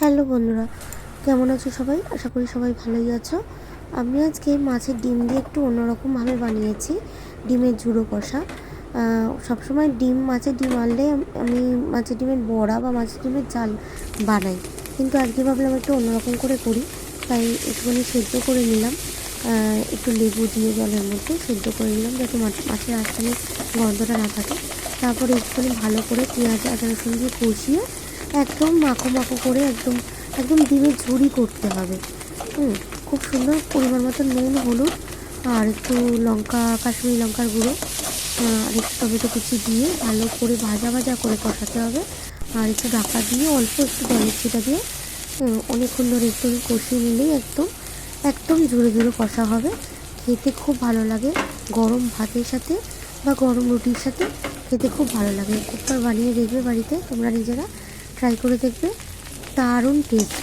Hello বন্ধুরা, কেমন আছো সবাই? আশা করি সবাই ভালোই আছো। আমি আজকে মাছের ডিম দিয়ে একটু অন্যরকমভাবে বানিয়েছি ডিমের ঝুড়ো কষা। সবসময় মাছের ডিম আনলে আমি মাছের ডিমের বড়া বা মাছের ডিমের ঝাল বানাই, কিন্তু আজকে ভাবলাম একটু অন্যরকম করে করি। তাই একটুখানি সেদ্ধ করে নিলাম, একটু লেবু দিয়ে জলের মধ্যে সেদ্ধ করে নিলাম যাতে মাছের আঁশটানি গন্ধটা না থাকে। তারপরে একটুখানি ভালো করে পেঁয়াজ আদা রসুন দিয়ে কষিয়ে একদম মাখো মাখো করে একদম একদম ডিমের ঝুড়ি করতে হবে। খুব সুন্দর পরিমাণ মতো নুন, হলুদ আর একটু লঙ্কা, কাশ্মীরি লঙ্কার গুঁড়ো আর একটু টমেটো কুচি দিয়ে ভালো করে ভাজা ভাজা করে কষাতে হবে। আর একটু ঢাকা দিয়ে অল্প একটু জলের ছিটা দিয়ে অনেকক্ষণ ধরে একটু কষিয়ে নিলেই একদম একদম ঝুড়ো ঝুড়ো কষা হবে। খেতে খুব ভালো লাগে, গরম ভাতের সাথে বা গরম রুটির সাথে খেতে খুব ভালো লাগে। একবার বানিয়ে দেখবে বাড়িতে, তোমরা নিজেরা ট্রাই করে দেখবে, দারুণ টেস্ট।